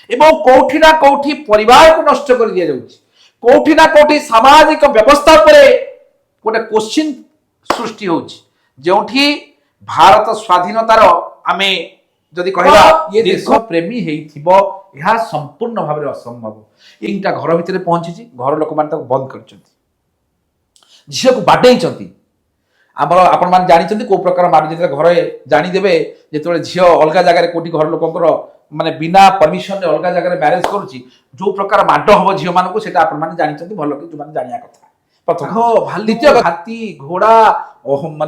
এবং কোठी না কোठी परिवार को नष्ट कर दिया जाउछि कोठी ना कोठी सामाजिक व्यवस्था पर गोटे क्वेश्चन सृष्टि होछि जोठी भारत स्वाधीनतार आमे जदि कहबा ये देश प्रेमी हेइथिबो यह संपूर्ण भाव असंभव इनटा घर भितर पहुंची घर लोक मान बंद कर झील को बाडे आमर आपण मैंने जानते कौ प्रकार मार जो घरे जानीदे जो झील अलग जगह कौटी घर लोक माने बिना परमिशन अलग जगह मैरेज करुच्ची जो प्रकार माड हम झील मानक मैंने जानते भल कि जो जाना कथा प्रथम द्वितीय हाथी घोड़ा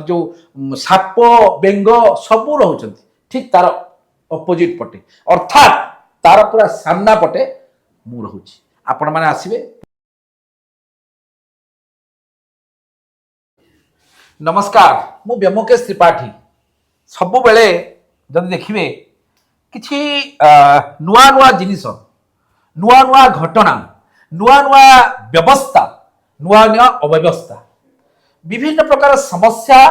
जो साप बेंग सब रोच ठीक तार अपोजिट पटे अर्थात तार पूरा सामना पटे मु रोच आपण मैंने आसवे। नमस्कार मु व्योमकेश त्रिपाठी सबु बेले जब देखिए किछि नुआ नुआ जिनिस नुआ नुआ घटना नुआ नुआ व्यवस्था नुआ नुआ अव्यवस्था विभिन्न प्रकार समस्या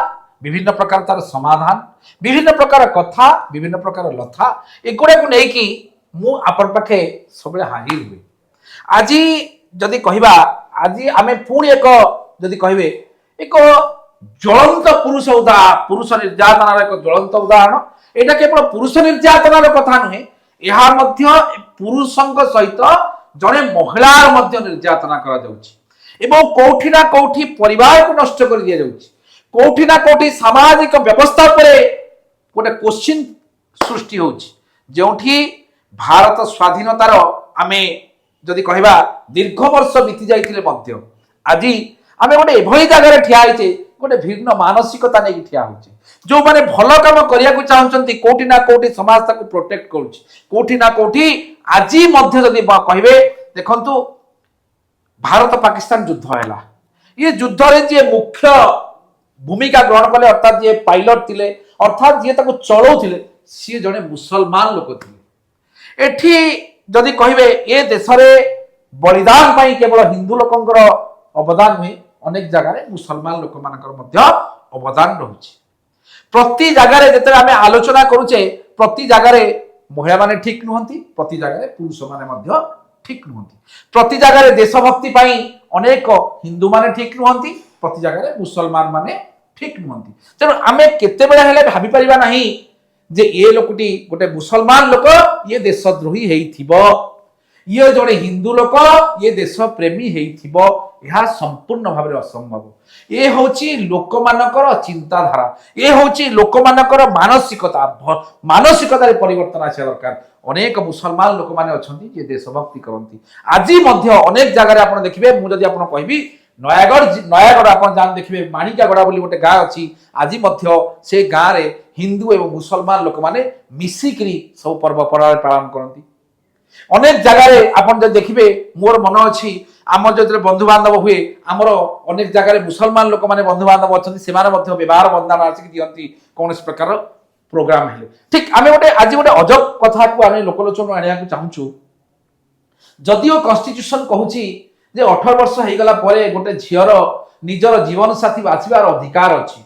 विभिन्न प्रकार तार समाधान विभिन्न प्रकार कथा विभिन्न प्रकार लथा एगुड़ा को लेकिन मु आपण पाखे सब हाजिर हुए आज जदि कहबा आज आमे पुणी एक जदि कहबे एक ज्वलंत पुरुष पुरुष निर्यातनार एक ज्वलंत उदाहरण एटा केवल पुरुष निर्यातनार कथा नुहे यह पुरुषों सहित जड़े महिलार मध्य निर्यातना करा जाउछि एवं कोठी ना कोठी परिवार को नष्ट कर दिया जाउछि कोठी ना कोठी सामाजिक व्यवस्था पर गोटे क्वेश्चन सृष्टि होछि जोठी भारत स्वाधीनतार आमे जदि कहबा दीर्घ वर्ष बीती जाइतिले मध्य आज आमे गोटे एभली जगह ठिया होइछे गोटे भिन्न मानसिकता नहीं ठिया होइछे जो माने भल काम करिया को चाहउछंती कोठी ना कोठी समाज ताको प्रोटेक्ट करूछि कोठी ना कोठी आज मध्य जदि कहबे देखंतु भारत पाकिस्तान युद्ध हैला ये युद्ध रे जे मुख्य भूमिका ग्रहण कले अर्थात जे पायलट थिले अर्थात जे ताको चलाउथिले सी जने मुसलमान लोक थिले एठी जदि कहबे ए देश रे बलिदान पाई केवल हिंदू लोकंकर अवदान हुए अनेक जगह मुसलमान लोक मानकर मध्य अवदान रहुछि प्रति जगह जेते आमे आलोचना करूचे प्रति जगह महिला माने ठीक नुहंती प्रति जगह पुरुष माने मध्य ठीक नुहंती प्रति जगह देशभक्ति पाई अनेक हिंदू माने ठीक नुहंती प्रति जगह मुसलमान माने ठीक नुहंती तेणु आमे केते बेला हेले भाबी परिबा नाही जे ये लोकटी गोटे मुसलमान लोक ये देशद्रोही हेइथिबो ये जड़े हिंदू लोक ये देश प्रेमी हेइथिबो यह संपूर्ण भाव असंभव ये होची लोक मानकर चिंताधारा ये होची लोक मानकर मानसिकता मानसिकता परिवर्तन आसा दरकार अनेक मुसलमान लोक माने अछंती जे देशभक्ति करती आज मध्य अनेक जगह आप देखिए मुझे आप कहबी नयागढ़ आप जान देखिए माणिकागड़ा बोली गोटे गाँ अच्छी आज मध्य से गाँव रे हिंदू एवं मुसलमान लोक माने मिसिकरी सब पर्व पालन करती अनेक जगह आप देखिए मोर मन अच्छी आम जो बंधु बांधव हुए आमर अनेक जगह मुसलमान लोक मैंने बंधु बांधव अच्छा व्यवहार बंधन आसिक दिखती कौन प्रकार प्रोग्राम है ठीक आम गोटे आज गोटे अजब कथा को आम लोकलोचन आने चाहूँ जदिओ कन्स्टिट्यूशन कहूँ 18 वर्ष हो गला गोटे झीर निजर जीवन साथी बाछिबार अधिकार अच्छी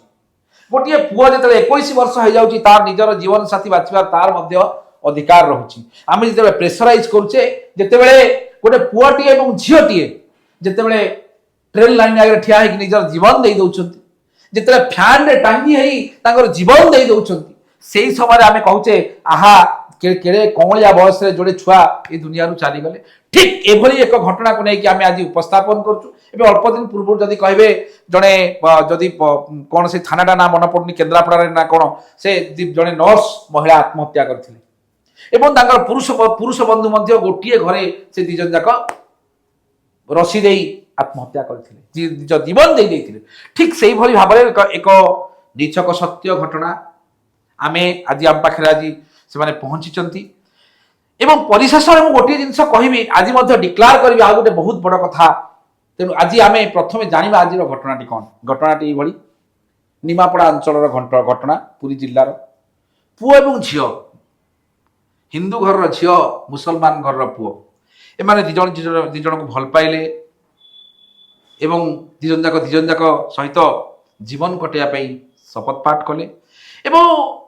गोटे पुआ जो 21 वर्ष हो जाऊँगी तार निजर जीवन साथी बाछिबार तार मध्य अधिकार रहुछि आमे जेते प्रेशराइज करूचे जेते गोटे पुआटी एवं झीटी जिते ट्रेन लाइन आगे ठिया होकर निजर जीवन दे दौरान जिते फैन रे टांगी है जीवन दे दौरान से समय आम कहूचे आहा केड़े कौलिया बयस जोड़े छुआ ये दुनिया चलीगले ठीक एभली एक घटना को लेकिन आम आज उपस्थापन करूँ अल्प दिन पूर्व जदि कहे जड़े जदि कौन से थानाटा ना मन पड़नी केन्द्रापड़ा ना कौन से जड़े नर्स महिला आत्महत्या करथिले एवं तांकर पुरुष बंधु मध्य गोटे घरे से दिजन जाक रसी दे आत्महत्या करथिले जीवन दे देथिले ठीक सेही भली भाबरे एक निछक सत्य घटना आमे आज आम पाखरे आज से माने पहुंचीचंती एवं परिशेष में गोटे जिनस कहबी आज मध्य डिक्लेयर करबी आ गोटे बहुत बड़ कथा तेणु आज आमे प्रथमे जानिबा आज घटनाटी कौन घटनाटी एभली निमापड़ा अंचल घटना पुरी जिल्लार पुओ एवं झियो हिंदू घर झील मुसलमान घर पुओ एमाने दिजन को भल पाइले एवं दिजन जाक सहित जीवन कटाई शपथ पाठ कले एवं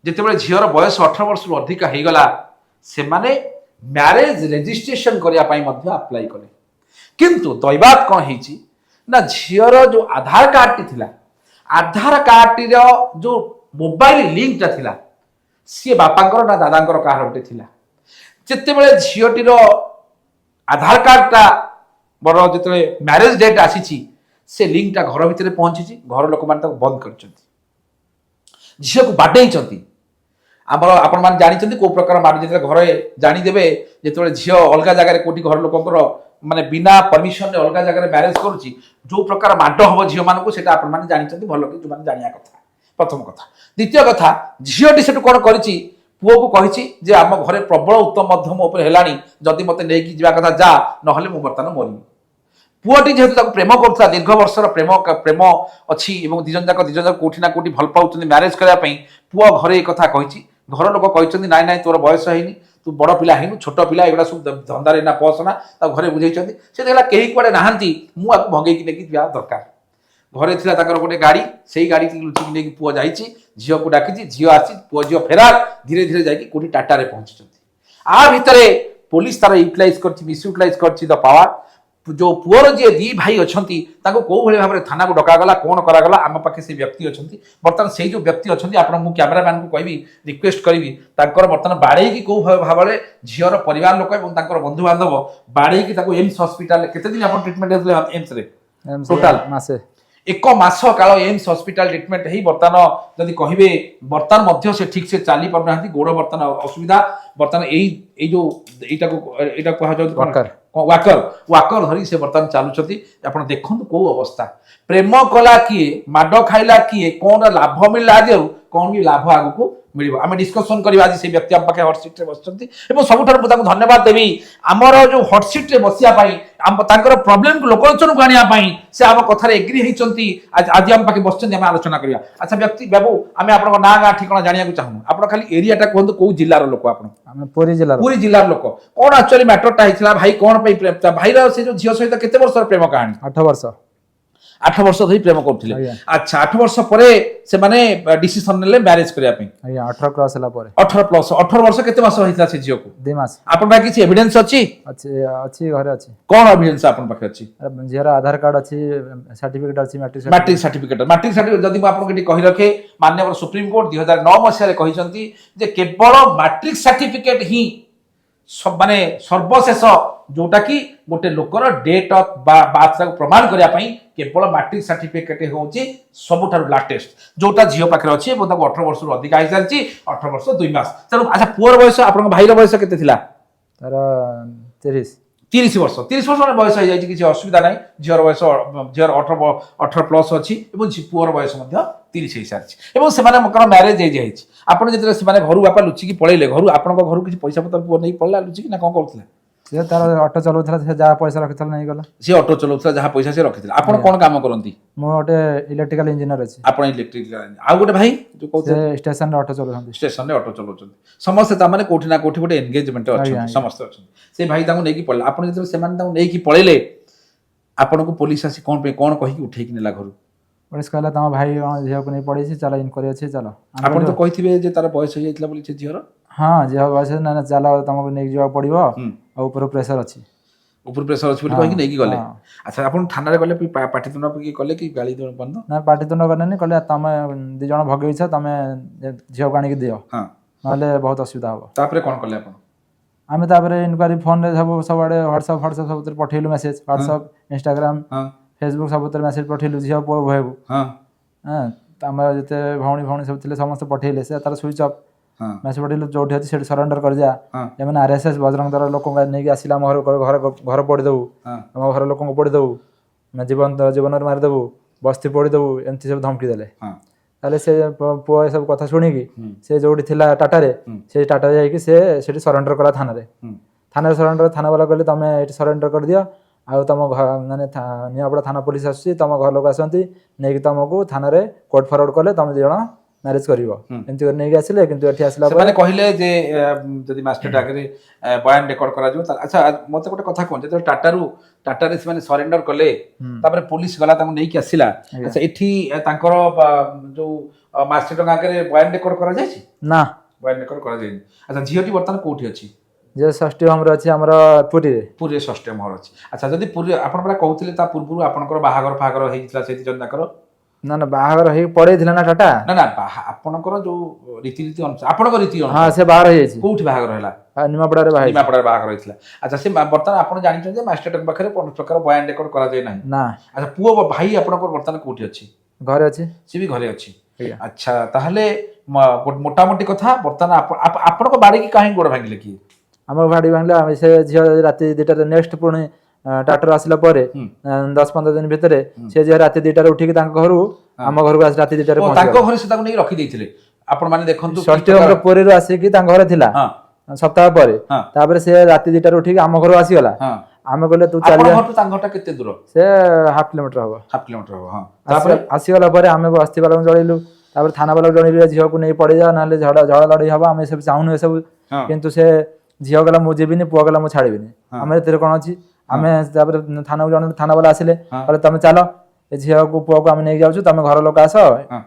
जितेबाला झीर बयस 18 वर्ष अधिक हो गला से माने ମ୍ୟାରେଜ ରେଜିଷ୍ଟ୍ରେସନ କରିବା ପାଇଁ ମଧ୍ୟ ଆପ୍ଲାଏ କଲେ। କିନ୍ତୁ ଦୈବାତ କ'ଣ ହେଇଛି ନା ଝିଅର ଯୋଉ ଆଧାର କାର୍ଡଟି ଥିଲା, ଆଧାର କାର୍ଡଟିର ଯୋଉ ମୋବାଇଲ ଲିଙ୍କଟା ଥିଲା ସିଏ ବାପାଙ୍କର ନା ଦାଦାଙ୍କର କାହାର ଗୋଟେ ଥିଲା। ଯେତେବେଳେ ଝିଅଟିର ଆଧାର କାର୍ଡଟା ବଡ଼ ଯେତେବେଳେ ମ୍ୟାରେଜ ଡେଟ୍ ଆସିଛି ସେ ଲିଙ୍କଟା ଘର ଭିତରେ ପହଞ୍ଚିଛି, ଘର ଲୋକମାନେ ତାକୁ ବନ୍ଦ କରିଛନ୍ତି, ଝିଅକୁ ବାଡେଇଛନ୍ତି। ଆମର ଆପଣମାନେ ଜାଣିଛନ୍ତି କୋଉ ପ୍ରକାର ମାଡ଼, ଯେତେବେଳେ ଘରେ ଜାଣିଦେବେ ଯେତେବେଳେ ଝିଅ ଅଲଗା ଜାଗାରେ କୋଉଠି ଘର ଲୋକଙ୍କର ମାନେ ବିନା ପରମିଶନରେ ଅଲଗା ଜାଗାରେ ମ୍ୟାରେଜ କରୁଛି ଯୋଉ ପ୍ରକାର ମାଡ଼ ହବ ଝିଅମାନଙ୍କୁ ସେଟା ଆପଣମାନେ ଜାଣିଛନ୍ତି ଭଲ କି, ଯୋଉମାନେ ଜାଣିବା କଥା। ପ୍ରଥମ କଥା। ଦ୍ୱିତୀୟ କଥା, ଝିଅଟି ସେଠୁ କ'ଣ କରିଛି, ପୁଅକୁ କହିଛି ଯେ ଆମ ଘରେ ପ୍ରବଳ ଉତ୍ତମ ମଧ୍ୟମ ଉପରେ ହେଲାଣି, ଯଦି ମତେ ନେଇକି ଯିବା କଥା ଯା, ନହେଲେ ମୁଁ ବର୍ତ୍ତମାନ ମରିବି। ପୁଅଟି ଯେହେତୁ ତାକୁ ପ୍ରେମ କରୁଥିଲା, ଦୀର୍ଘ ବର୍ଷର ପ୍ରେମ ଅଛି ଏବଂ ଦି ଜଣ ଯାକ କୋଉଠି ନା କୋଉଠି ଭଲ ପାଉଛନ୍ତି ମ୍ୟାରେଜ କରିବା ପାଇଁ, ପୁଅ ଘରେ ଏ କଥା କହିଛି। ଘର ଲୋକ କହିଛନ୍ତି ନାଇଁ ନାଇଁ ତୋର ବୟସ ହେଇନି, ତୁ ବଡ଼ ପିଲା ହେଇନୁ, ଛୋଟ ପିଲା, ଏଗୁଡ଼ା ସବୁ ଧନ୍ଦାରେ ନା ପଶନା। ତାକୁ ଘରେ ବୁଝେଇଛନ୍ତି। ସେ ଦେଖିଲା କେହି କୁଆଡ଼େ ନାହାନ୍ତି, ମୁଁ ଆକୁ ଭଗେଇକି ନେଇକି ଯିବା ଦରକାର। ଘରେ ଥିଲା ତାଙ୍କର ଗୋଟେ ଗାଡ଼ି, ସେଇ ଗାଡ଼ିକି ଲୁଚିକି ନେଇକି ପୁଅ ଯାଇଛି, ଝିଅକୁ ଡାକିଛି, ଝିଅ ଆସିଛି, ପୁଅ ଝିଅ ଫେରାର ଧୀରେ ଧୀରେ ଯାଇକି କୋଉଠି ଟାଟାରେ ପହଞ୍ଚିଛନ୍ତି। ଆ ଭିତରେ ପୋଲିସ ତାର ୟୁଟିଲାଇଜ କରିଛି, ମିସୟୁଟିଲାଇଜ କରିଛି ଦ ପାୱାର। ଯୋଉ ପୁଅର ଯିଏ ଦି ଭାଇ ଅଛନ୍ତି ତାଙ୍କୁ କୋଉ ଭଳି ଭାବରେ ଥାନାକୁ ଡକାଗଲା, କ'ଣ କରାଗଲା, ଆମ ପାଖେ ସେ ବ୍ୟକ୍ତି ଅଛନ୍ତି। ବର୍ତ୍ତମାନ ସେଇ ଯୋଉ ବ୍ୟକ୍ତି ଅଛନ୍ତି, ଆପଣ ମୁଁ କ୍ୟାମେରାମ୍ୟାନଙ୍କୁ କହିବି, ରିକ୍ୱେଷ୍ଟ କରିବି, ତାଙ୍କର ବର୍ତ୍ତମାନ ବାଡ଼େଇକି କୋଉ ଭାବରେ ଝିଅର ପରିବାର ଲୋକ ଏବଂ ତାଙ୍କର ବନ୍ଧୁବାନ୍ଧବ ବାଡ଼େଇକି ତାକୁ ଏମ୍ସ ହସ୍ପିଟାଲରେ, କେତେ ଦିନ ଆପଣ ଟ୍ରିଟମେଣ୍ଟ ହେଉଥିଲେ ଏମ୍ସରେ? ଟୋଟାଲ ମାସେ, 1 ମାସ କାଳ ଏମ୍ସ ହସ୍ପିଟାଲ ଟ୍ରିଟମେଣ୍ଟ ହେଇ ବର୍ତ୍ତମାନ ଯଦି କହିବେ ବର୍ତ୍ତମାନ ମଧ୍ୟ ସେ ଠିକ ସେ ଚାଲି ପାରୁନାହାନ୍ତି, ଗୋଡ଼ ବର୍ତ୍ତମାନ ଅସୁବିଧା। ବର୍ତ୍ତମାନ ଏଇ ଯୋଉ ଏଇଟା କୁହାଯାଉଛି ୱାକର ଧରି ସେ ବର୍ତ୍ତମାନ ଚାଲୁଛନ୍ତି। ଆପଣ ଦେଖନ୍ତୁ କୋଉ ଅବସ୍ଥା। ପ୍ରେମ କଲା କିଏ, ମାଡ଼ ଖାଇଲା କିଏ, କ'ଣ ଲାଭ ମିଳିଲା ଆଜିରୁ, କ'ଣ ବି ଲାଭ ଆଗକୁ ମିଳିବ, ଆମେ ଡିସ୍କସନ କରିବା। ଆଜି ସେ ବ୍ୟକ୍ତି ଆମ ପାଖେ ହଟ୍ ସିଟ୍ରେ ବସିଛନ୍ତି ଏବଂ ସବୁଠାରୁ ମୁଁ ତାଙ୍କୁ ଧନ୍ୟବାଦ ଦେବି, ଆମର ଯୋଉ ହଟ୍ ସିଟ୍ରେ ବସିବା ପାଇଁ, ତାଙ୍କର ପ୍ରୋବ୍ଲେମକୁ ଲୋକଲୋଚନକୁ ଆଣିବା ପାଇଁ ସେ ଆମ କଥାରେ ଏଗ୍ରି ହେଇଛନ୍ତି। ଆଜି ଆମ ପାଖେ ବସିଛନ୍ତି, ଆମେ ଆଲୋଚନା କରିବା। ଆଚ୍ଛା ବ୍ୟକ୍ତି ବାବୁ, ଆମେ ଆପଣଙ୍କ ନାଁ ଗାଁ ଠିକଣା ଜାଣିବାକୁ ଚାହୁଁ, ଆପଣ ଖାଲି ଏରିଆଟା କୁହନ୍ତୁ, କୋଉ ଜିଲ୍ଲାର ଲୋକ ଆପଣ? ଆମେ ପୁରୀ ଜିଲ୍ଲାର ଲୋକ। କ'ଣ ଆକ୍ଚୁଆଲି ମ୍ୟାଟରଟା ହେଇଥିଲା, ଭାଇ କ'ଣ ପାଇଁ ପ୍ରେମ, ଭାଇର ସେ ଯୋଉ ଝିଅ ସହିତ କେତେ ବର୍ଷର ପ୍ରେମ କାହାଣୀ? 8 ବର୍ଷ ଧରି ପ୍ରେମ କରୁଥିଲେ। ଆଚ୍ଛା, 8 ବର୍ଷ ପରେ ସେମାନେ ଡିସିସନ ନେଲେ ମ୍ୟାରେଜ କରିବା ପାଇଁ। 18 କ୍ରସ ହେଲା ପରେ, 18 ବର୍ଷ କେତେ ମାସ ହେଇଥିଲା ସେ ଝିଅକୁ? 2 ମାସ। ଆପଣଙ୍କ ପାଖେ କିଛି ଏଭିଡେନ୍ସ ଅଛି? ଅଛି ଘରେ ଅଛି। କ'ଣ ଏଭିଡେନ୍ସ ଆପଣଙ୍କ ପାଖେ ଅଛି? ଝିଅର ଆଧାର କାର୍ଡ ଅଛି, ସାର୍ଟିଫିକେଟ ଅଛି, ମାଟ୍ରିକ ସାର୍ଟିଫିକେଟ। ଯଦି ମୁଁ ଆପଣଙ୍କୁ ଏଠି କହି ରଖେ, ମାନ୍ୟବର ସୁପ୍ରିମକୋର୍ଟ 2009 ମସିହାରେ କହିଛନ୍ତି ଯେ କେବଳ ମାଟ୍ରିକ ସାର୍ଟିଫିକେଟ ହିଁ ମାନେ ସର୍ବଶେଷ, ଯୋଉଟା କି ଗୋଟେ ଲୋକର ଡେଟ୍ ଅଫ ବାର୍ଥକୁ ପ୍ରମାଣ କରିବା ପାଇଁ କେବଳ ମାଟ୍ରିକ ସାର୍ଟିଫିକେଟ ହେଉଛି ସବୁଠାରୁ ଲାଟେଷ୍ଟ, ଯୋଉଟା ଝିଅ ପାଖରେ ଅଛି ଏବଂ ତାକୁ 18 ବର୍ଷରୁ ଅଧିକା ହେଇସାରିଛି, 18 ବର୍ଷ 2 ମାସ। ତେଣୁ ଆଚ୍ଛା, ପୁଅର ବୟସ, ଆପଣଙ୍କ ଭାଇର ବୟସ କେତେ ଥିଲା? ତାର 30 ବର୍ଷ। 30 ବର୍ଷ ବୟସ ହେଇଯାଇଛି, କିଛି ଅସୁବିଧା ନାହିଁ। ଝିଅର ବୟସ 18 ପ୍ଲସ୍ ଅଛି ଏବଂ ପୁଅର ବୟସ ମଧ୍ୟ 30 ହେଇସାରିଛି ଏବଂ ସେମାନଙ୍କର ମ୍ୟାରେଜ ହେଇଯାଇଛି। ଆପଣ ଯେତେବେଳେ ସେମାନେ ଘରୁ ବାପା ଲୁଚିକି ପଳେଇଲେ, ଘରୁ ଆପଣଙ୍କ ଘରୁ କିଛି ପଇସା ପତ୍ର ପୁଅ ନେଇକି ପଳେଇଲା ଲୁଚିକି, ନା କ'ଣ କରୁଥିଲା? ସେ ତାର ଅଟୋ ଚଲାଉଥିଲା, ସେ ଯାହା ପଇସା ରଖିଥିଲା ନେଇଗଲା। ସେ ଅଟୋ ଚଲାଉଥିଲା, ଯାହା ପଇସା ସେ ରଖିଥିଲା। ଆପଣ କ'ଣ କାମ କରନ୍ତି? ମୁଁ ଗୋଟେ ଇଲେକ୍ଟ୍ରିକାଲ ଇଞ୍ଜିନିୟର ଅଛି। ଆପଣ ଇଲେକ୍ଟ୍ରିକାଲ। ଆଉ ଗୋଟେ ଭାଇ ଯୋଉ କହୁଥିଲେ ଷ୍ଟେସନରେ ଅଟୋ ଚଲାଉଛନ୍ତି। ଷ୍ଟେସନରେ ଅଟୋ ଚଲାଉଛନ୍ତି। ସମସ୍ତେ ତାମାନେ କୋଉଠି ନା କୋଉଠି ଗୋଟେ ଏନଗେଜମେଣ୍ଟ ଅଛନ୍ତି, ସମସ୍ତେ ଅଛନ୍ତି। ସେ ଭାଇ ତାଙ୍କୁ ନେଇକି ପଳେଇଲେ। ଆପଣ ଯେତେବେଳେ ସେମାନେ ତାଙ୍କୁ ନେଇକି ପଳେଇଲେ, ଆପଣଙ୍କୁ ପୋଲିସ ଆସି କ'ଣ କହିକି ଉଠେଇକି ନେଲା ଘରୁ? ପୋଲିସ କହିଲା ତମ ଭାଇ ଝିଅକୁ ନେଇ ପଳେଇଛି, ଚାଲ ଇନକ୍ୱାରି ଅଛି, ଚାଲ। ଆପଣ ତ କହିଥିବେ ଯେ ତାର ବୟସ ହେଇଯାଇଥିଲା ବୋଲି ସେ ଝିଅର? ହଁ, ଝିଅ ବୟସ ନା, ଚାଲ ତମକୁ ନେଇକି ଯିବାକୁ ପଡିବ, ଆଉ ଉପରୁ ପ୍ରେସର ଅଛି ବୋଲି କହିକି ନେଇକି ଗଲେ। ଆଚ୍ଛା, ଆପଣ ଥାନାରେ ଗଲେ ପାଟିତୁଣ୍ଡ କଲେ କି ଗାଳି ବନ୍ଦ? ନା, ପାଟିତୁଣ୍ଡ କଲେନି, କହିଲେ ତମେ 2 ଜଣ ଭଗେଇଛ, ତମେ ଝିଅକୁ ଆଣିକି ଦିଅ, ନହେଲେ ବହୁତ ଅସୁବିଧା ହବ। ତାପରେ କ'ଣ କଲେ ଆପଣ? ଆମେ ତାପରେ ଇନକ୍ୱାରି ଫୋନରେ ସବୁଆଡେ ହ୍ୱାଟ୍ସଆପ୍ ସବୁଥିରେ ପଠେଇଲୁ ମେସେଜ, ହ୍ୱାଟ୍ସଆପ୍, ଇନଷ୍ଟାଗ୍ରାମ, ଫେସବୁକ୍ ସବୁଥିରେ ମେସେଜ ପଠେଇଲୁ ଝିଅ ପୁଅ ଉଭୟକୁ। ଆମର ଯେତେ ଭଉଣୀ ସବୁ ଥିଲେ ସମସ୍ତେ ପଠେଇଲେ, ସେ ତାର ସୁଇଚ୍ ଅଫ୍। ମେସେଜ ପଠେଇଲୁ, ଯୋଉଠି ଅଛି ସେଠି ସରେଣ୍ଡର କରିଯା, ଏମାନେ RSS ବଜରଙ୍ଗ ଦଳ ଲୋକଙ୍କୁ ନେଇକି ଆସିଲେ ଆମ ଘର ପୋଡ଼ିଦେବୁ, ଆମ ଘର ଲୋକଙ୍କୁ ପୋଡ଼ିଦେବୁ, ଜୀବନରେ ମାରିଦେବୁ, ବସ୍ତି ପୋଡ଼ିଦେବୁ, ଏମିତି ସବୁ ଧମକି ଦେଲେ। ତାହେଲେ ସେ ପୁଅ ଏସବୁ କଥା ଶୁଣିକି ସେ ଯୋଉଠି ଥିଲା ଟାଟାରେ, ସେ ଟାଟାରେ ଯାଇକି ସେ ସେଠି ସରେଣ୍ଡର କଲା ଥାନାରେ। ସରେଣ୍ଡର, ଥାନା ବାଲା କହିଲେ ତମେ ଏଠି ସରେଣ୍ଡର କରିଦିଅ, ଆଉ ତମ ମାନେ ନିଆପଡ଼ା ଥାନା ପୋଲିସ ଆସୁଛି, ତମ ଘର ଲୋକ ଆସନ୍ତି, ନେଇକି ତମକୁ ଥାନାରେ କୋର୍ଟ ଫରୱାର୍ଡ କଲେ, ତମେ 2 ଜଣ ମ୍ୟାରେଜ କରିବ। ଏମିତି କରି ନେଇକି ଆସିଲେ, କିନ୍ତୁ ଏଠି ଆସିଲା ପରେ କହିଲେ ଯେ ଯଦି ମାଷ୍ଟର ଆଗରେ ବୟାନ ରେକର୍ଡ କରାଯିବ। ଆଚ୍ଛା, ମତେ ଗୋଟେ କଥା କୁହନ୍ତୁ, ଯେତେବେଳେ ଟାଟାରେ ସେମାନେ ସରେଣ୍ଡର କଲେ, ତାପରେ ପୋଲିସ ଗଲା ତାଙ୍କୁ ନେଇକି ଆସିଲା, ଆଚ୍ଛା ଏଠି ତାଙ୍କର ଯୋଉ ମାଷ୍ଟର ଆଗରେ ବୟାନ ରେକର୍ଡ କରାଯାଇଛି? ନା, ବୟାନ ରେକର୍ଡ କରାଯାଇନି। ଆଚ୍ଛା, ଝିଅଟି ବର୍ତ୍ତମାନ କୋଉଠି ଅଛି? ଯେ ଷଷ୍ଠୀ ହୋମରେ ଅଛି ଆମର ପୁରୀରେ। ପୁରୀରେ ଷଷ୍ଠୀ ହୋମ ଅଛି। ଆଚ୍ଛା, ଯଦି ପୁରୀ ଆପଣ ପରା କହୁଥିଲେ ତା ପୂର୍ବରୁ ଆପଣଙ୍କର ବାହାଘର ଫାହାଘର ହେଇଥିଲା ସେଇଠି ଜଣ ତାଙ୍କର? ନା ନା ବାହାଘର ହେଇକି ପଳେଇଥିଲା ନା ଟାଟା। ନା ନା ଆପଣଙ୍କର ଯୋଉ ରୀତିନୀତି ଅନୁସାରେ ଆପଣଙ୍କ ରୀତି ହଁ ଅନୁସାରେ ସେ ବାହାଘର ହେଇଯାଇଛି। କୋଉଠି ବାହାଘର ହେଲା? ନିମାପଡ଼ାରେ ବାହା ହେଇଛି। ନିମାପଡ଼ାରେ ବାହାଘର ହେଇଥିଲା। ଆଚ୍ଛା, ସେ ବର୍ତ୍ତମାନ ଆପଣ ଜାଣିଛନ୍ତି ଯେ ମାଷ୍ଟରଙ୍କ ପାଖରେ କୌଣସି ପ୍ରକାର ବୟାନ ରେକର୍ଡ କରାଯାଇ ନାହିଁ। ନା। ଆଚ୍ଛା, ପୁଅ ଭାଇ ଆପଣଙ୍କର ବର୍ତ୍ତମାନ କୋଉଠି ଅଛି? ଘରେ ଅଛି। ସେ ବି ଘରେ ଅଛି। ଆଜ୍ଞା। ଆଚ୍ଛା, ତାହେଲେ ମୋଟାମୋଟି କଥା ବର୍ତ୍ତମାନ ଆପଣଙ୍କ ବାଡ଼ିକି କାହିଁକି ଗୋଡ଼ ଭାଙ୍ଗିଲେ କିଏ? ଆମ ବାଡ଼ି ଭାଙ୍ଗିଲା ସେ ଝିଅ ରାତି 2ଟାରେ ନେକ୍ସଟ ପୁଣି ଟ୍ରାକ୍ଟର ଆସିଲା ପରେ 10-15 ଦିନ ଭିତରେ ସେ ଝିଅ ରାତି 2ଟାରେ ଉଠିକି ତାଙ୍କ ଘରୁ ଆମ ଘରକୁ ଆସି ରାତି 2ଟାରେ ତାଙ୍କ ଘରେ ସେ ତାକୁ ନେଇ ରଖିଦେଇଥିଲେ। ଆପଣ ମାନେ ଦେଖନ୍ତୁ ଷଷ୍ଠୀ ହୋମରେ ପୁରୀରୁ ଆସିକି ତାଙ୍କ ଘରେ ଥିଲା ସପ୍ତାହ ପରେ। ତାପରେ ସେ ରାତି 2ଟାରେ ଉଠିକି ଆମ ଘରକୁ ଆସିଗଲା। ଆମେ କହିଲେ ତୁ ଚାଲି ଘରଠୁ ତାଙ୍କ ଘରଟା କେତେ ଦୂର? ସେ ହାଫ୍ କିଲୋମିଟର ହବ। ହାଫ୍ କିଲୋମିଟର ହବ। ହଁ, ତାପରେ ଆସିଗଲା ପରେ ଆମେ ବସ୍ତି ବାଲାଙ୍କୁ ଜଣେଇଲୁ। ତାପରେ ଥାନା ବାଲାଙ୍କୁ ଜଣେଇଲୁ ଝିଅକୁ ନେଇ ପଳେଇଯାଅ ନହେଲେ ଝଗଡ଼ା ଲଢ଼େଇ ହବ, ଆମେ ଏସବୁ ଚାହୁଁନୁ ଏସବୁ। କିନ୍ତୁ ସେ ଝିଅ କହିଲା ମୁଁ ଯିବିନି, ପୁଅ କହିଲା ମୁଁ ଛାଡ଼ିବିନି। ଆମେ ଏଥିରେ କ'ଣ ଅଛି? ଆମେ ତାପରେ ଥାନାକୁ ଜଣେଇଲୁ। ଥାନା ବାଲା ଆସିଲେ, କହିଲେ ତମେ ଚାଲ, ଏ ଝିଅକୁ ପୁଅକୁ ଆମେ ନେଇକି ଯାଉଛୁ, ତମେ ଘର ଲୋକ ଆସ,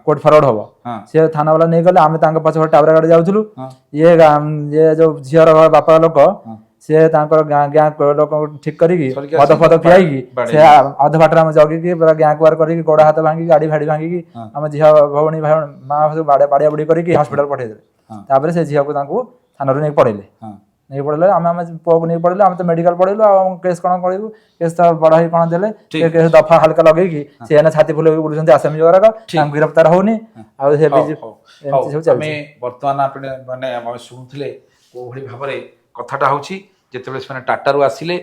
କୋର୍ଟ ଫରୱାର୍ଡ ହବ। ସିଏ ଥାନା ବାଲା ନେଇଗଲେ, ଆମେ ତାଙ୍କ ପଛପଟେ ଟାବରା ଗାଡ଼ି ଯାଉଥିଲୁ। ଇଏ ଯୋଉ ଝିଅର ବାପା ଲୋକ ସିଏ ତାଙ୍କର ଗ୍ୟାଙ୍ଗ ଲୋକଙ୍କୁ ଠିକ କରିକି ମଦ ଫଦ ପିଆଇକି ସେ ଅଧ ବାଟରେ ଆମେ ଜଗିକି ପୁରା ଗ୍ୟାଙ୍ଗ ୱାର କରିକି ଗୋଡ଼ ହାତ ଭାଙ୍ଗିକି ଗାଡ଼ି ଫାଡ଼ି ଭାଙ୍ଗିକି ଆମ ଝିଅ ଭଉଣୀ ମା ସବୁ ବାଡ଼ିଆ ବୁଡ଼ି କରିକି ହସ୍ପିଟାଲ ପଠେଇଦେଲେ। ତାପରେ ସେ ଝିଅକୁ ତାଙ୍କୁ ଥାନାରୁ ନେଇକି ପଳେଇଲେ। ଆମେ ପୁଅକୁ ନେଇ ପଳେଇଲୁ। ଆମେ ତ ମେଡିକାଲ ପଳେଇଲୁ। ଆଉ କେସ୍ କ'ଣ କରିବୁ? କେସ୍ ତ ବଡ଼ ହେଇ କ'ଣ ଦେଲେ କେସ୍ ଦଫା ହାଲକା ଲଗେଇକି ସେ ଏନା ଛାତି ଫୁଲେଇକି ବୁଲୁଛନ୍ତି ଆସାମୀ ଗୁଡ଼ାକ। ତାଙ୍କୁ ଗିରଫତାର ହଉନି। ଆଉ ସେ ଏମିତି ସବୁ ଚାଲିଛି। ବର୍ତ୍ତମାନ ଆପଣ ମାନେ ଆମେ ଶୁଣୁଥିଲେ କୋଉଭଳି ଭାବରେ କଥାଟା ହେଉଛି। ଯେତେବେଳେ ସେମାନେ ଟାଟାରୁ ଆସିଲେ,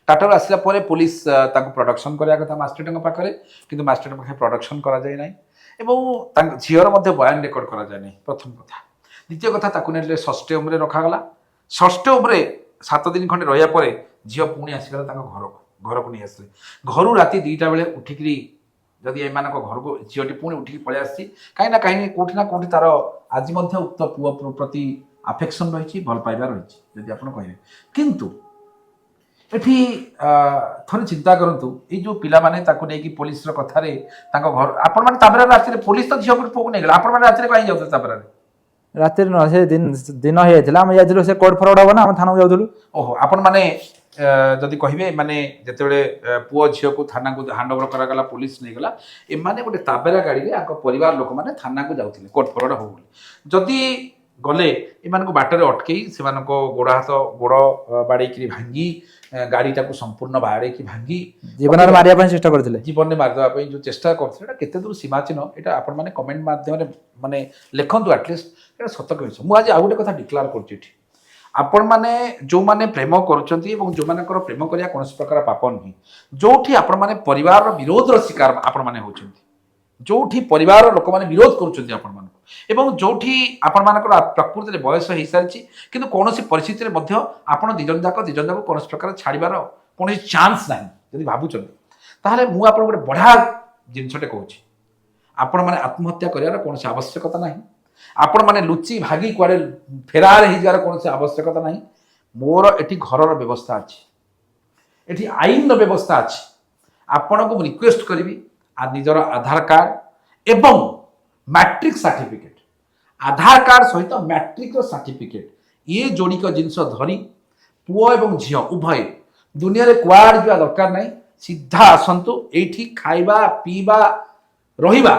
ଟାଟାରୁ ଆସିଲା ପରେ ପୋଲିସ ତାଙ୍କୁ ପ୍ରଡକ୍ସନ କରିବା କଥା ମାଷ୍ଟରଙ୍କ ପାଖରେ, କିନ୍ତୁ ମାଷ୍ଟରଙ୍କ ପାଖରେ ପ୍ରଡକ୍ସନ କରାଯାଇ ନାହିଁ ଏବଂ ତାଙ୍କ ଝିଅର ମଧ୍ୟ ବୟାନ ରେକର୍ଡ କରାଯାଏ ନାହିଁ। ପ୍ରଥମ କଥା। ଦ୍ୱିତୀୟ କଥା, ତାକୁ ନେଲେ ଷଷ୍ଠୀ ହୋମରେ ରଖାଗଲା। ଷଷ୍ଠୀ ହୋମରେ 7 ଦିନ ଖଣ୍ଡେ ରହିବା ପରେ ଝିଅ ପୁଣି ଆସିଗଲା ତାଙ୍କ ଘରକୁ ନେଇ ଆସିଲେ। ଘରୁ ରାତି 2ଟା ବେଳେ ଉଠିକିରି ଯଦି ଏମାନଙ୍କ ଘରକୁ ଝିଅଟି ପୁଣି ଉଠିକି ପଳେଇ ଆସିଛି, କାହିଁକି କୋଉଠି ନା କୋଉଠି ତାର ଆଜି ମଧ୍ୟ ଉକ୍ତ ପୁଅ ପ୍ରତି ଆଫେକ୍ସନ ରହିଛି, ଭଲ ପାଇବା ରହିଛି ଯଦି ଆପଣ କହିବେ। କିନ୍ତୁ ଏଠି ଥରେ ଚିନ୍ତା କରନ୍ତୁ, ଏଇ ଯୋଉ ପିଲାମାନେ ତାକୁ ନେଇକି ପୋଲିସର କଥାରେ ତାଙ୍କ ଘର ଆପଣମାନେ ତାପରେ ରାତିରେ ପୋଲିସ ତ ଝିଅକୁ ପୁଅକୁ ନେଇଗଲା, ଆପଣମାନେ ରାତିରେ କାହିଁକି ଯାଉଥିଲେ ତାପରେ? ରାତିରେ ନୁହଁ, ସେ ଦିନ ହେଇଯାଇଥିଲା। ଆମେ ଯାଇଥିଲୁ, ସେ କୋର୍ଟ ଫରୱାର୍ଡ ହବ ନା, ଆମେ ଥାନାକୁ ଯାଉଥିଲୁ। ଓହୋ, ଆପଣମାନେ ଯଦି କହିବେ ମାନେ ଯେତେବେଳେ ପୁଅ ଝିଅକୁ ଥାନାକୁ ହ୍ୟାଣ୍ଡ ଓଭର କରାଗଲା, ପୋଲିସ ନେଇଗଲା, ଏମାନେ ଗୋଟେ ତାବେରା ଗାଡ଼ିରେ ଆଙ୍କ ପରିବାର ଲୋକମାନେ ଥାନାକୁ ଯାଉଥିଲେ କୋର୍ଟ ଫରୱାର୍ଡ ହବ ବୋଲି। ଯଦି ଗଲେ ଏମାନଙ୍କୁ ବାଟରେ ଅଟକେଇ ସେମାନଙ୍କ ଗୋଡ଼ ବାଡ଼େଇକିରି ଭାଙ୍ଗି ଗାଡ଼ିଟାକୁ ସମ୍ପୂର୍ଣ୍ଣ ବାଡ଼େଇକି ଭାଙ୍ଗି ଜୀବନରେ ମାରିବା ପାଇଁ ଚେଷ୍ଟା କରିଥିଲେ। ଜୀବନରେ ମାରିଦେବା ପାଇଁ ଯେଉଁ ଚେଷ୍ଟା କରିଥିଲେ, ଏଇଟା କେତେ ଦୂର ସୀମାଚୀନ ଏଇଟା ଆପଣମାନେ କମେଣ୍ଟ ମାଧ୍ୟମରେ ମାନେ ଲେଖନ୍ତୁ। ଆଟଲିଷ୍ଟ ଏଇଟା ସତ କହିଛ। ମୁଁ ଆଜି ଆଉ ଗୋଟେ କଥା ଡିକ୍ଲାର କରୁଛି ଏଠି, ଆପଣମାନେ ଯେଉଁମାନେ ପ୍ରେମ କରୁଛନ୍ତି ଏବଂ ଯେଉଁମାନଙ୍କର ପ୍ରେମ କରିବା କୌଣସି ପ୍ରକାର ପାପ ନୁହେଁ, ଯେଉଁଠି ଆପଣମାନେ ପରିବାରର ବିରୋଧର ଶିକାର ଆପଣମାନେ ହେଉଛନ୍ତି, ଯେଉଁଠି ପରିବାରର ଲୋକମାନେ ବିରୋଧ କରୁଛନ୍ତି ଆପଣମାନଙ୍କୁ, ଏବଂ ଯେଉଁଠି ଆପଣମାନଙ୍କର ପ୍ରକୃତିରେ ବୟସ ହେଇସାରିଛି କିନ୍ତୁ କୌଣସି ପରିସ୍ଥିତିରେ ମଧ୍ୟ ଆପଣ ଦୁଇ ଜଣ ଯାକ କୌଣସି ପ୍ରକାର ଛାଡ଼ିବାର କୌଣସି ଚାନ୍ସ ନାହିଁ ଯଦି ଭାବୁଛନ୍ତି, ତାହେଲେ ମୁଁ ଆପଣଙ୍କୁ ଗୋଟେ ବଢ଼ିଆ ଜିନିଷଟେ କହୁଛି। ଆପଣମାନେ ଆତ୍ମହତ୍ୟା କରିବାର କୌଣସି ଆବଶ୍ୟକତା ନାହିଁ। ଆପଣମାନେ ଲୁଚି ଭାଗି କୁଆଡ଼େ ଫେରାର ହେଇଯିବାର କୌଣସି ଆବଶ୍ୟକତା ନାହିଁ। ମୋର ଏଠି ଘରର ବ୍ୟବସ୍ଥା ଅଛି, ଏଠି ଆଇନର ବ୍ୟବସ୍ଥା ଅଛି। ଆପଣଙ୍କୁ ମୁଁ ରିକ୍ୱେଷ୍ଟ କରିବି ନିଜର ଆଧାର କାର୍ଡ ଏବଂ ମ୍ୟାଟ୍ରିକ୍ ସାର୍ଟିଫିକେଟ୍, ଆଧାର କାର୍ଡ ସହିତ ମ୍ୟାଟ୍ରିକ୍ର ସାର୍ଟିଫିକେଟ୍, ଇଏ ଯୋଡ଼ିକ ଜିନିଷ ଧରି ପୁଅ ଏବଂ ଝିଅ ଉଭୟ ଦୁନିଆରେ କୁଆଡ଼େ ଯିବା ଦରକାର ନାହିଁ। ସିଧା ଆସନ୍ତୁ, ଏଇଠି ଖାଇବା ପିଇବା ରହିବା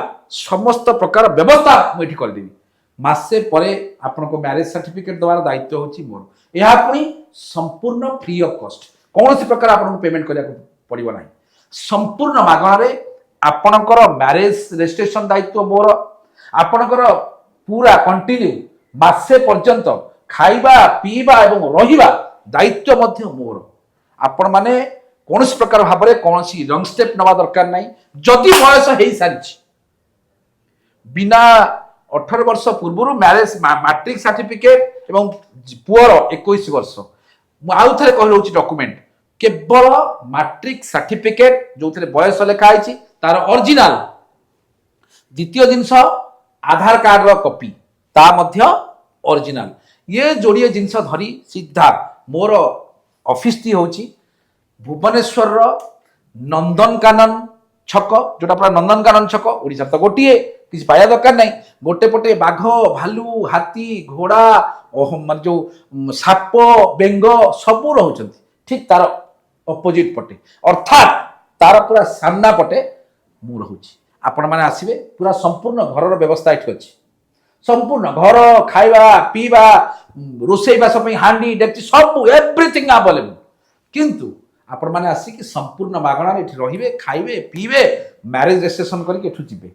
ସମସ୍ତ ପ୍ରକାର ବ୍ୟବସ୍ଥା ମୁଁ ଏଠି କରିଦେବି। ମାସେ ପରେ ଆପଣଙ୍କୁ ମ୍ୟାରେଜ ସାର୍ଟିଫିକେଟ୍ ଦେବାର ଦାୟିତ୍ୱ ହେଉଛି ମୋର। ଏହା ପୁଣି ସମ୍ପୂର୍ଣ୍ଣ ଫ୍ରି ଅଫ୍ କଷ୍ଟ, କୌଣସି ପ୍ରକାର ଆପଣଙ୍କୁ ପେମେଣ୍ଟ କରିବାକୁ ପଡ଼ିବ ନାହିଁ। ସମ୍ପୂର୍ଣ୍ଣ ମାଗଣାରେ ଆପଣଙ୍କର ମ୍ୟାରେଜ ରେଜିଷ୍ଟ୍ରେସନ ଦାୟିତ୍ୱ ମୋର। ଆପଣଙ୍କର ପୁରା କଣ୍ଟିନ୍ୟୁ ମାସେ ପର୍ଯ୍ୟନ୍ତ ଖାଇବା ପିଇବା ଏବଂ ରହିବା ଦାୟିତ୍ୱ ମଧ୍ୟ ମୋର। ଆପଣମାନେ କୌଣସି ପ୍ରକାର ଭାବରେ କୌଣସି ରଙ୍ଗ ଷ୍ଟେପ୍ ନେବା ଦରକାର ନାହିଁ। ଯଦି ବୟସ ହେଇସାରିଛି, ବିନା 18 ବର୍ଷ ପୂର୍ବରୁ ମ୍ୟାରେଜ ମାଟ୍ରିକ ସାର୍ଟିଫିକେଟ୍ ଏବଂ ପୁଅର 21 ବର୍ଷ, ମୁଁ ଆଉ ଥରେ କହିରହୁଛି ଡକୁମେଣ୍ଟ, କେବଳ ମାଟ୍ରିକ ସାର୍ଟିଫିକେଟ୍ ଯେଉଁଥିରେ ବୟସ ଲେଖା ହେଇଛି ତାର ଅରିଜିନାଲ। ଦ୍ୱିତୀୟ ଜିନିଷ, ଆଧାର କାର୍ଡର କପି, ତା ମଧ୍ୟ ଅରିଜିନାଲ। ଇଏ ଯୋଡ଼ିଏ ଜିନିଷ ଧରି ସିଧା ମୋର ଅଫିସଟି ହେଉଛି ଭୁବନେଶ୍ୱରର ନନ୍ଦନକାନନ ଛକ, ଯୋଉଟା ପୁରା ନନ୍ଦନକାନନ ଛକ। ଓଡ଼ିଶାରେ ତ ଗୋଟିଏ, କିଛି ପାଇବା ଦରକାର ନାହିଁ। ଗୋଟେ ପଟେ ବାଘ ଭାଲୁ ହାତୀ ଘୋଡ଼ା ମାନେ ଯେଉଁ ସାପ ବେଙ୍ଗ ସବୁ ରହୁଛନ୍ତି ଠିକ୍ ତାର ଅପୋଜିଟ୍ ପଟେ, ଅର୍ଥାତ୍ ତାର ପୁରା ସାମ୍ନା ପଟେ ମୁଁ ରହୁଛି। ଆପଣମାନେ ଆସିବେ, ପୁରା ସମ୍ପୂର୍ଣ୍ଣ ଘରର ବ୍ୟବସ୍ଥା ଏଠି ଅଛି। ସମ୍ପୂର୍ଣ୍ଣ ଘର, ଖାଇବା ପିଇବା, ରୋଷେଇବାସ ପାଇଁ ହାଣ୍ଡି ଡେକ୍ଚି ସବୁ ଏଭ୍ରିଥିଙ୍ଗ ଆଭେଲେବୁଲ। କିନ୍ତୁ ଆପଣମାନେ ଆସିକି ସମ୍ପୂର୍ଣ୍ଣ ମାଗଣାରେ ଏଠି ରହିବେ, ଖାଇବେ ପିଇବେ, ମ୍ୟାରେଜ ରେଜିଷ୍ଟ୍ରେସନ କରିକି ଏଠୁ ଯିବେ।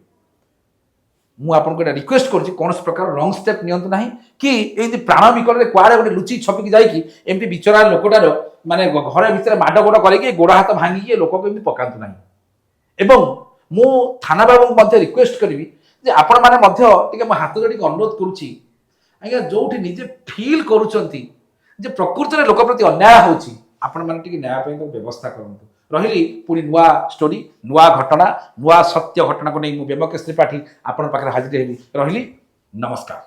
ମୁଁ ଆପଣଙ୍କୁ ଏଇଟା ରିକ୍ୱେଷ୍ଟ କରୁଛି, କୌଣସି ପ୍ରକାର ରଙ୍ଗ ଷ୍ଟେପ୍ ନିଅନ୍ତୁ ନାହିଁ, କି ଏମିତି ପ୍ରାଣ ବିକଳରେ କୁଆଡ଼େ ଗୋଟେ ଲୁଚି ଛପିକି ଯାଇକି ଏମିତି ବିଚରା ଲୋକଟାର ମାନେ ଘର ଭିତରେ ମାଡ଼ ଗୋଡ଼ କରିକି ଗୋଡ଼ ହାତ ଭାଙ୍ଗିକି ଲୋକକୁ ଏମିତି ପକାନ୍ତୁ ନାହିଁ। ଏବଂ ମୁଁ ଥାନା ବାବୁଙ୍କୁ ମଧ୍ୟ ରିକ୍ୱେଷ୍ଟ କରିବି ଯେ ଆପଣମାନେ ମଧ୍ୟ ଟିକେ ମୋ ହାତ ଯୋଡ଼ିକି ଅନୁରୋଧ କରୁଛି, ଆଜ୍ଞା ଯୋଉଠି ନିଜେ ଫିଲ୍ କରୁଛନ୍ତି ଯେ ପ୍ରକୃତରେ ଲୋକ ପ୍ରତି ଅନ୍ୟାୟ ହେଉଛି, ଆପଣମାନେ ଟିକେ ନ୍ୟାୟ ପାଇଁ ବ୍ୟବସ୍ଥା କରନ୍ତୁ। ରହିଲି, ପୁଣି ନୂଆ ଷ୍ଟୋରି, ନୂଆ ଘଟଣା, ନୂଆ ସତ୍ୟ ଘଟଣାକୁ ନେଇ ମୁଁ ବ୍ୟୋମକେଶ ତ୍ରିପାଠୀ ଆପଣଙ୍କ ପାଖରେ ହାଜିର ହେବି। ରହିଲି, ନମସ୍କାର।